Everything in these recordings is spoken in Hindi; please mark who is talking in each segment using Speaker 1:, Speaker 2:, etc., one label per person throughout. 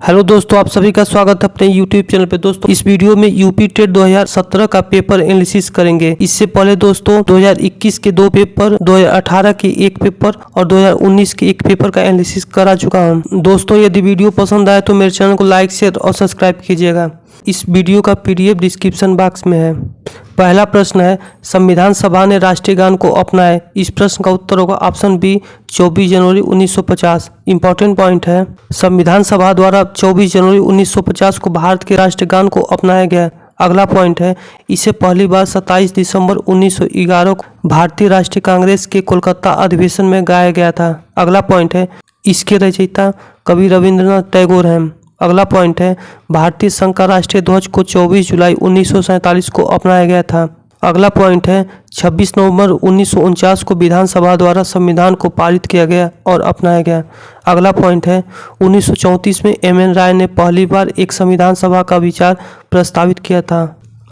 Speaker 1: हेलो दोस्तों, आप सभी का स्वागत है अपने यूट्यूब चैनल पे। दोस्तों इस वीडियो में यूपी टेट 2017 का पेपर एनालिसिस करेंगे। इससे पहले दोस्तों 2021 के 2 पेपर, 2018 के 1 पेपर और 2019 के 1 पेपर का एनालिसिस करा चुका हूं। दोस्तों यदि वीडियो पसंद आए तो मेरे चैनल को लाइक, शेयर और सब्सक्राइब कीजिएगा। इस वीडियो का PDF डिस्क्रिप्शन बॉक्स में है। पहला प्रश्न है, संविधान सभा ने राष्ट्रीय गान को अपनाए। इस प्रश्न का उत्तर होगा ऑप्शन बी 24 जनवरी 1950। इंपॉर्टेंट पॉइंट है, संविधान सभा द्वारा 24 जनवरी 1950 को भारत के राष्ट्रीय गान को अपनाया गया। अगला पॉइंट है, इसे पहली बार 27 दिसंबर 1911 को भारतीय राष्ट्रीय कांग्रेस के कोलकाता अधिवेशन में गाया गया था। अगला पॉइंट है, इसके रचयिता कवि रविंद्रनाथ टैगोर हैं। अगला पॉइंट है, भारतीय संघ का राष्ट्रीय ध्वज को 24 जुलाई 1947 को अपनाया गया था। अगला पॉइंट है, 26 नवंबर 1949 को विधानसभा द्वारा संविधान को पारित किया गया और अपनाया गया। अगला पॉइंट है, 1934 में MN राय ने पहली बार एक संविधान सभा का विचार प्रस्तावित किया था।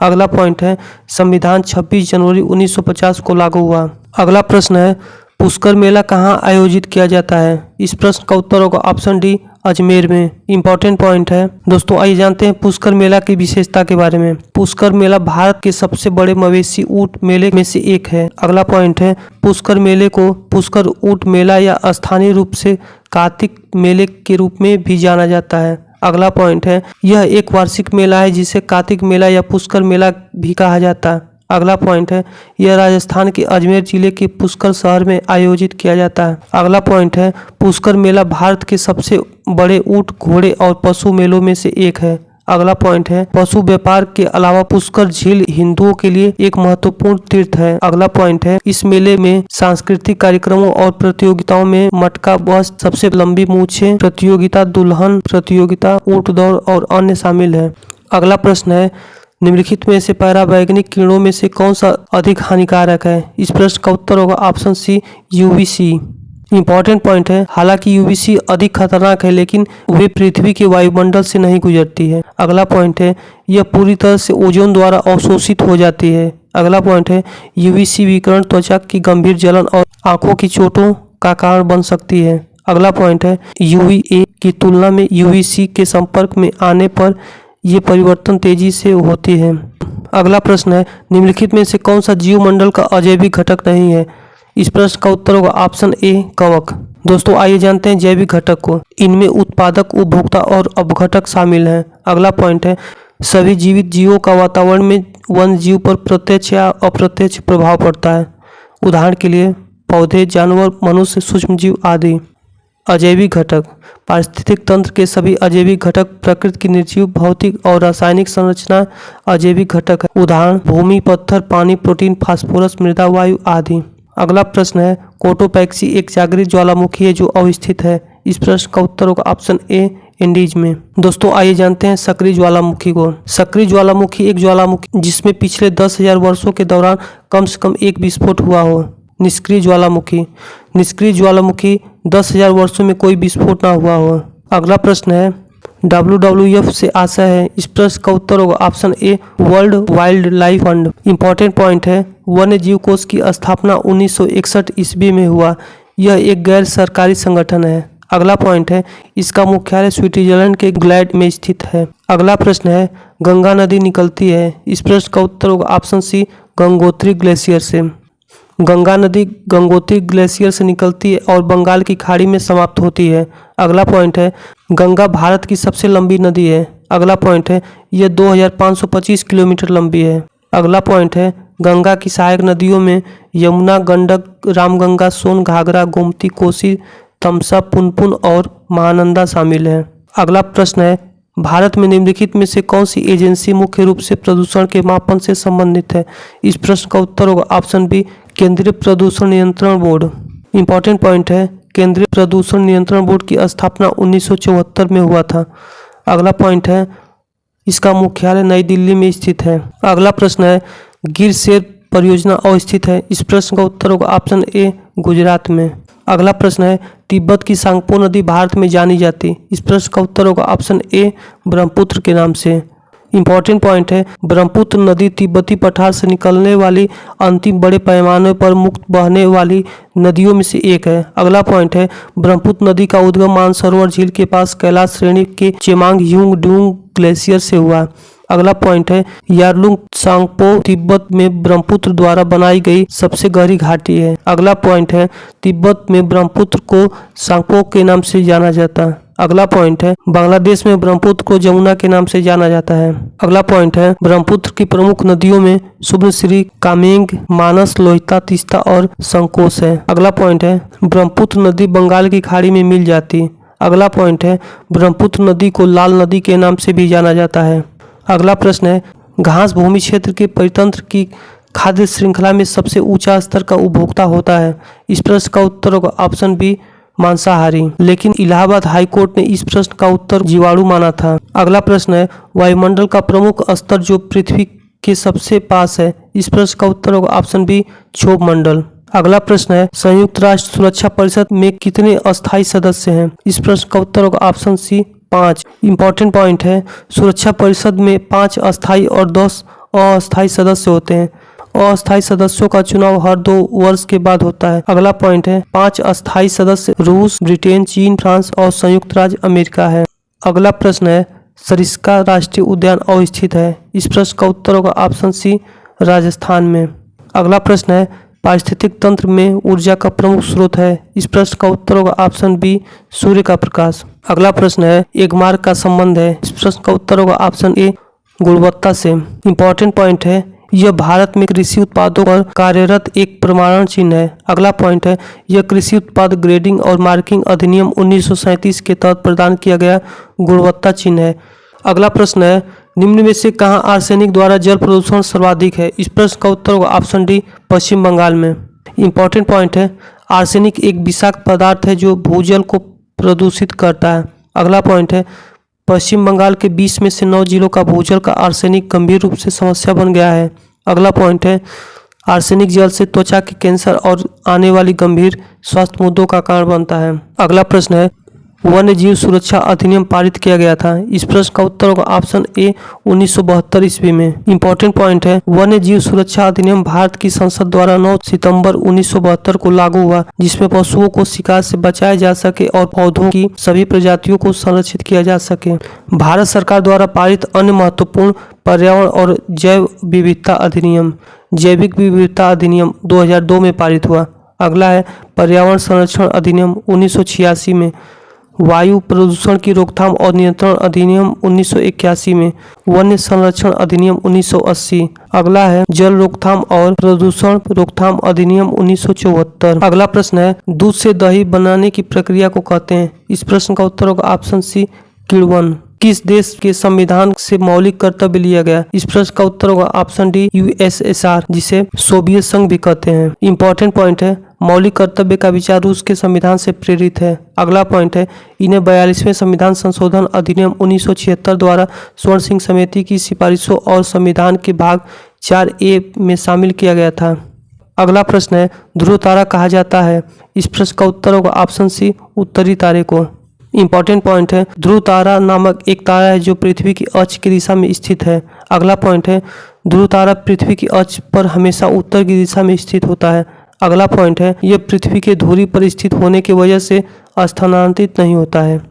Speaker 1: अगला पॉइंट है, संविधान 26 जनवरी 1950 को लागू हुआ। अगला प्रश्न है, पुष्कर मेला कहाँ आयोजित किया जाता है। इस प्रश्न का उत्तर होगा ऑप्शन डी अजमेर में। इंपॉर्टेंट पॉइंट है दोस्तों, आइए जानते हैं पुष्कर मेला की विशेषता के बारे में। पुष्कर मेला भारत के सबसे बड़े मवेशी ऊंट मेले में से एक है। अगला पॉइंट है, पुष्कर मेले को पुष्कर ऊंट मेला या स्थानीय रूप से कार्तिक मेले के रूप में भी जाना जाता है। अगला पॉइंट है, यह एक वार्षिक मेला है जिसे कार्तिक मेला या पुष्कर मेला भी कहा जाता है। अगला पॉइंट है, यह राजस्थान के अजमेर जिले के पुष्कर शहर में आयोजित किया जाता है। अगला पॉइंट है, पुष्कर मेला भारत के सबसे बड़े ऊंट, घोड़े और पशु मेलों में से एक है। अगला पॉइंट है, पशु व्यापार के अलावा पुष्कर झील हिंदुओं के लिए एक महत्वपूर्ण तीर्थ है। अगला पॉइंट है, इस मेले में सांस्कृतिक कार्यक्रमों और प्रतियोगिताओं में मटका बस, सबसे लंबी मूछें प्रतियोगिता, दुल्हन प्रतियोगिता, ऊंट दौड़ और अन्य शामिल है। अगला प्रश्न है, निम्नलिखित में से पराबैंगनी किरणों में से कौन सा अधिक हानिकारक है। इस प्रश्न का उत्तर होगा option C UVC। Important point है, हालांकि UVC अधिक खतरनाक है लेकिन वे पृथ्वी के वायुमंडल से नहीं गुजरती है। अगला पॉइंट है, यह पूरी तरह से ओजोन द्वारा अवशोषित हो जाती है। अगला पॉइंट है, UVC विकिरण त्वचा की गंभीर जलन और आंखों की चोटों का कारण बन सकती है। अगला पॉइंट है, UVA की तुलना में UVC के संपर्क में आने पर ये परिवर्तन तेजी से होती है। अगला प्रश्न है, निम्नलिखित में से कौन सा जीवमंडल का अजैविक घटक नहीं है। इस प्रश्न का उत्तर होगा ऑप्शन ए कवक। दोस्तों आइए जानते हैं जैविक घटक को। इनमें उत्पादक, उपभोक्ता और अपघटक शामिल हैं। अगला पॉइंट है, सभी जीवित जीवों का वातावरण में वन्य जीव पर प्रत्यक्ष या अप्रत्यक्ष प्रभाव पड़ता है। उदाहरण के लिए पौधे, जानवर, मनुष्य, सूक्ष्म जीव आदि। अजैविक घटक, पारिस्थितिक तंत्र के सभी अजैविक घटक प्रकृति की निर्जीव भौतिक और रासायनिक संरचना अजैविक घटक है। उदाहरण भूमि, पत्थर, पानी, प्रोटीन, फास्फोरस, मृदा, वायु आदि। अगला प्रश्न है, कोटोपैक्सी एक जागृत ज्वालामुखी है जो अवस्थित है। इस प्रश्न का उत्तर होगा ऑप्शन ए इंडीज में। दोस्तों आइए जानते हैं सक्रिय ज्वालामुखी को। सक्रिय ज्वालामुखी एक ज्वालामुखी जिसमें पिछले 10,000 वर्षों के दौरान कम से कम एक विस्फोट हुआ हो। निष्क्रिय ज्वालामुखी, निष्क्रिय ज्वालामुखी 10,000 वर्षों में कोई विस्फोट ना हुआ हो। अगला प्रश्न है, WWF से आशय है। इस प्रश्न का उत्तर होगा option a world wild life fund. Important point है, वन्य जीव कोष की स्थापना 1961 ईस्वी में हुआ। यह एक गैर सरकारी संगठन है। अगला पॉइंट है, इसका मुख्यालय स्विट्जरलैंड के ग्लैड में स्थित है। अगला प्रश्न है, गंगा नदी निकलती है। इस प्रश्न का उत्तर होगा ऑप्शन सी गंगोत्री ग्लेशियर से। गंगा नदी गंगोत्री ग्लेशियर से निकलती है और बंगाल की खाड़ी में समाप्त होती है। अगला पॉइंट है, गंगा भारत की सबसे लंबी नदी है। अगला पॉइंट है, यह 2525 किलोमीटर लंबी है। अगला पॉइंट है, गंगा की सहायक नदियों में यमुना, गंडक, रामगंगा, सोन, घाघरा, गोमती, कोसी, तमसा, पुनपुन और महानंदा शामिल है। अगला प्रश्न है, भारत में निम्नलिखित में से कौन सी एजेंसी मुख्य रूप से प्रदूषण के मापन से संबंधित है। इस प्रश्न का उत्तर होगा ऑप्शन बी केंद्रीय प्रदूषण नियंत्रण बोर्ड। इंपॉर्टेंट पॉइंट है, केंद्रीय प्रदूषण नियंत्रण बोर्ड की स्थापना 1974 में हुआ था। अगला पॉइंट है, इसका मुख्यालय नई दिल्ली में स्थित है। अगला प्रश्न है, गिर शेर परियोजना अवस्थित है। इस प्रश्न का उत्तर होगा ऑप्शन ए गुजरात में। अगला प्रश्न है, तिब्बत की सांगपो नदी भारत में जानी जाती। इस प्रश्न का उत्तर होगा ऑप्शन ए ब्रह्मपुत्र के नाम से। इंपॉर्टेंट पॉइंट है, ब्रह्मपुत्र नदी तिब्बती पठार से निकलने वाली अंतिम बड़े पैमाने पर मुक्त बहने वाली नदियों में से एक है। अगला पॉइंट है, ब्रह्मपुत्र नदी का उद्गम मानसरोवर झील के पास कैलाश श्रेणी के चेमांग ह्यूंग ड्यूंग ग्लेशियर से हुआ। अगला पॉइंट है, यारलुंग सांगपो तिब्बत में ब्रह्मपुत्र द्वारा बनाई गई सबसे गहरी घाटी है। अगला पॉइंट है, तिब्बत में ब्रह्मपुत्र को सांगपो के नाम से जाना जाता है। अगला पॉइंट है, बांग्लादेश में ब्रह्मपुत्र को जमुना के नाम से जाना जाता है। अगला पॉइंट है, ब्रह्मपुत्र की प्रमुख नदियों में सुबनसिरी, कामेंग, मानस, लोहिता, तीस्ता और संकोश है। अगला पॉइंट है, ब्रह्मपुत्र नदी बंगाल की खाड़ी में मिल जाती है। अगला पॉइंट है, ब्रह्मपुत्र नदी को लाल नदी के नाम से भी जाना जाता है। अगला प्रश्न है, घास भूमि क्षेत्र के परितंत्र की खाद्य श्रृंखला में सबसे ऊंचा स्तर का उपभोक्ता होता है। इस प्रश्न का उत्तर होगा ऑप्शन बी, मांसाहारी। लेकिन इलाहाबाद हाई कोर्ट ने इस प्रश्न का उत्तर जीवाणु माना था। अगला प्रश्न है, वायुमंडल का प्रमुख स्तर जो पृथ्वी के सबसे पास है। इस प्रश्न का उत्तर होगा ऑप्शन बी, क्षोभ मंडल। अगला प्रश्न है, संयुक्त राष्ट्र सुरक्षा परिषद में कितने अस्थायी सदस्य हैं। इस प्रश्न का उत्तर होगा ऑप्शन सी, 5। इंपॉर्टेंट पॉइंट है, सुरक्षा परिषद में 5 अस्थायी और 10 अस्थायी सदस्य होते हैं। अस्थायी सदस्यों का चुनाव हर 2 वर्ष के बाद होता है। अगला पॉइंट है, 5 अस्थायी सदस्य रूस, ब्रिटेन, चीन, फ्रांस और संयुक्त राज्य अमेरिका है। अगला प्रश्न है, सरिस्का राष्ट्रीय उद्यान अवस्थित है। इस प्रश्न का उत्तर होगा ऑप्शन सी, राजस्थान में। अगला प्रश्न है, पारिस्थितिक तंत्र में ऊर्जा का प्रमुख स्रोत है। इस प्रश्न का उत्तर होगा ऑप्शन बी, सूर्य का प्रकाश। अगला प्रश्न है, एक मार्ग का संबंध है। इस प्रश्न का उत्तर होगा ऑप्शन ए, गुणवत्ता से। इंपॉर्टेंट पॉइंट है, यह भारत में कृषि उत्पादों पर कार्यरत एक प्रमाणन चिन्ह है। अगला पॉइंट है, यह कृषि उत्पाद ग्रेडिंग और मार्किंग अधिनियम 1937 के तहत प्रदान किया गया गुणवत्ता चिन्ह है। अगला प्रश्न है, निम्न में से कहाँ आर्सेनिक द्वारा जल प्रदूषण सर्वाधिक है। इस प्रश्न का उत्तर होगा ऑप्शन डी, पश्चिम बंगाल में। इंपॉर्टेंट पॉइंट है, आर्सेनिक एक विषाक्त पदार्थ है जो भूजल को प्रदूषित करता है। अगला पॉइंट है, पश्चिम बंगाल के 20 में से 9 जिलों का भूजल का आर्सेनिक गंभीर रूप से समस्या बन गया है। अगला पॉइंट है, आर्सेनिक जल से त्वचा के कैंसर और आने वाली गंभीर स्वास्थ्य मुद्दों का कारण बनता है। अगला प्रश्न है, वन्य जीव सुरक्षा अधिनियम पारित किया गया था। इस प्रश्न का उत्तर होगा ऑप्शन ए, 1972 ईस्वी में। इंपॉर्टेंट पॉइंट है, वन्य जीव सुरक्षा अधिनियम भारत की संसद द्वारा 9 सितंबर 1972 को लागू हुआ, जिसमें पशुओं को शिकार से बचाया जा सके और पौधों की सभी प्रजातियों को संरक्षित किया जा सके। भारत सरकार द्वारा पारित अन्य महत्वपूर्ण पर्यावरण और जैव विविधता अधिनियम, जैविक विविधता अधिनियम 2002 में पारित हुआ। अगला है, पर्यावरण संरक्षण अधिनियम 1986 में, वायु प्रदूषण की रोकथाम और नियंत्रण अधिनियम 1981 में, वन्य संरक्षण अधिनियम 1980। अगला है, जल रोकथाम और प्रदूषण रोकथाम अधिनियम 1974। अगला प्रश्न है, दूध से दही बनाने की प्रक्रिया को कहते हैं। इस प्रश्न का उत्तर होगा ऑप्शन सी, किण्वन। किस देश के संविधान से मौलिक कर्तव्य लिया गया। इस प्रश्न का उत्तर होगा ऑप्शन डी, यूएसएसआर, जिसे सोवियत संघ भी कहते हैं। इंपॉर्टेंट पॉइंट है, मौलिक कर्तव्य का विचार रूस के संविधान से प्रेरित है। अगला पॉइंट है, इन्हें 42वें संविधान संशोधन अधिनियम 1976 द्वारा स्वर्ण सिंह समिति की सिफारिशों और संविधान के भाग 4A में शामिल किया गया था। अगला प्रश्न है, ध्रुव तारा कहा जाता है। इस प्रश्न का उत्तर होगा ऑप्शन सी, उत्तरी तारे को। इंपॉर्टेंट पॉइंट है, ध्रुव तारा नामक एक तारा है जो पृथ्वी की अक्ष की दिशा में स्थित है। अगला पॉइंट है, ध्रुव तारा पृथ्वी की अक्ष पर हमेशा उत्तर की दिशा में स्थित होता है। अगला पॉइंट है, यह पृथ्वी के धुरी पर स्थित होने की वजह से स्थानांतरित नहीं होता है।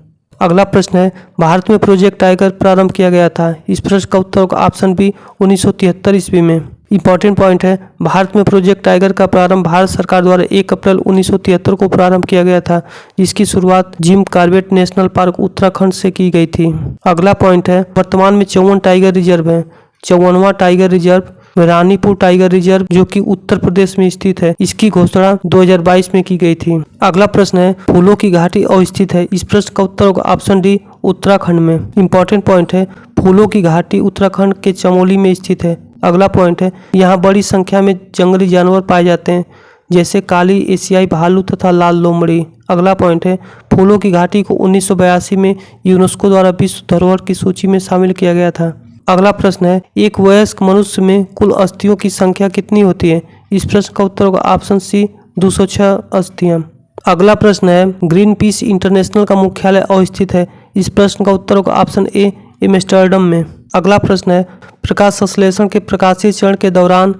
Speaker 1: अगला प्रश्न है, भारत में प्रोजेक्ट टाइगर प्रारंभ किया गया था। इस प्रश्न का उत्तर होगा ऑप्शन बी, 1973 ईस्वी में। इंपॉर्टेंट पॉइंट है, भारत में प्रोजेक्ट टाइगर का प्रारंभ भारत सरकार द्वारा 1 अप्रैल 1973 को प्रारंभ किया गया था, जिसकी शुरुआत Jim Corbett national park Uttarakhand से की गई थी। अगला पॉइंट है, वर्तमान में 54 टाइगर रिजर्व है। 54वां tiger reserve Ranipur tiger reserve जो कि उत्तर प्रदेश में स्थित है, इसकी घोषणा 2022 में की गई थी। अगला प्रश्न है, फूलों की घाटी अवस्थित है। इस प्रश्न का उत्तर होगा ऑप्शन डी, उत्तराखंड में। इंपॉर्टेंट पॉइंट है, फूलों की घाटी उत्तराखंड के चमोली में स्थित है। अगला पॉइंट है, यहाँ बड़ी संख्या में जंगली जानवर पाए जाते हैं, जैसे काली एशियाई भालू तथा लाल लोमड़ी। अगला पॉइंट है, फूलों की घाटी को 1982 में यूनेस्को द्वारा विश्व धरोहर की सूची में शामिल किया गया था। अगला प्रश्न है, एक वयस्क मनुष्य में कुल अस्थियों की संख्या कितनी होती है। इस प्रश्न का उत्तर होगा ऑप्शन सी, 206 अस्थियां। अगला प्रश्न है, ग्रीन पीस इंटरनेशनल का मुख्यालय अवस्थित है। इस प्रश्न का उत्तर होगा ऑप्शन ए, एम्स्टर्डम में। अगला प्रश्न है, प्रकाश संश्लेषण के प्रकाशीय चरण के दौरान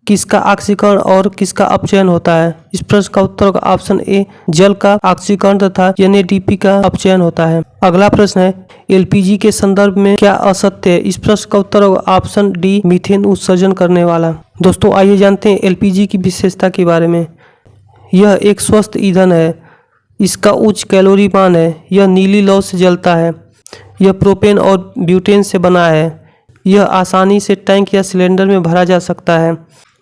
Speaker 1: किसका ऑक्सीकरण और किसका अपचयन होता है? इस प्रश्न का उत्तर होगा ऑप्शन ए, जल का ऑक्सीकरण तथा NADP का अपचयन होता है। अगला प्रश्न है, LPG के संदर्भ में क्या असत्य है? इस प्रश्न का उत्तर होगा ऑप्शन डी, मीथेन उत्सर्जन करने वाला। दोस्तों आइए जानते हैं LPG की विशेषता के बारे में। यह एक स्वस्थ ईंधन है, इसका उच्च कैलोरी मान है, यह नीली लौ से जलता है, यह प्रोपेन और ब्यूटेन से बना है, यह आसानी से टैंक या सिलेंडर में भरा जा सकता है।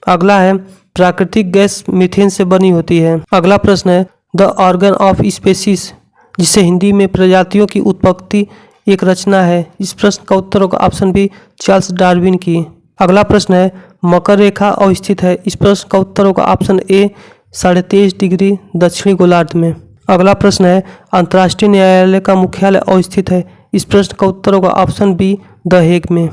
Speaker 1: अगला है, प्राकृतिक गैस मीथेन से बनी होती है। अगला प्रश्न है, द ऑर्गन ऑफ स्पेसीज, जिसे हिंदी में प्रजातियों की उत्पत्ति, एक रचना है। इस प्रश्न का उत्तर होगा ऑप्शन बी, चार्ल्स डार्विन की। अगला प्रश्न है, मकर रेखा अवस्थित है। इस प्रश्न का उत्तर होगा ऑप्शन ए, 23.5 डिग्री दक्षिणी गोलार्ध में। अगला प्रश्न है, अंतर्राष्ट्रीय न्यायालय का मुख्यालय अवस्थित है। इस प्रश्न का उत्तर होगा ऑप्शन बी, द हेग में।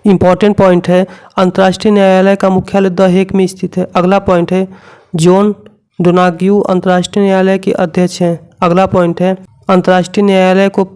Speaker 1: इंपॉर्टेंट पॉइंट है, अंतर्राष्ट्रीय न्यायालय का मुख्यालय द हेग में स्थित है। अगला पॉइंट है, जॉन डोनाग्यू अंतर्राष्ट्रीय न्यायालय के अध्यक्ष हैं। अगला पॉइंट है, अंतर्राष्ट्रीय न्यायालय को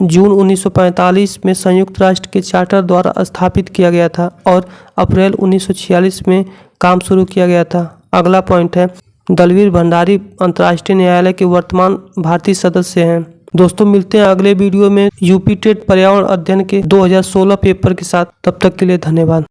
Speaker 1: जून 1945 में संयुक्त राष्ट्र के चार्टर द्वारा स्थापित किया गया था और अप्रैल 1946 में काम शुरू किया गया था। अगला पॉइंट है, दलवीर भंडारी अंतर्राष्ट्रीय न्यायालय के वर्तमान भारतीय सदस्य हैं। दोस्तों मिलते हैं अगले वीडियो में यूपी टेट पर्यावरण अध्ययन के 2016 पेपर के साथ। तब तक के लिए धन्यवाद।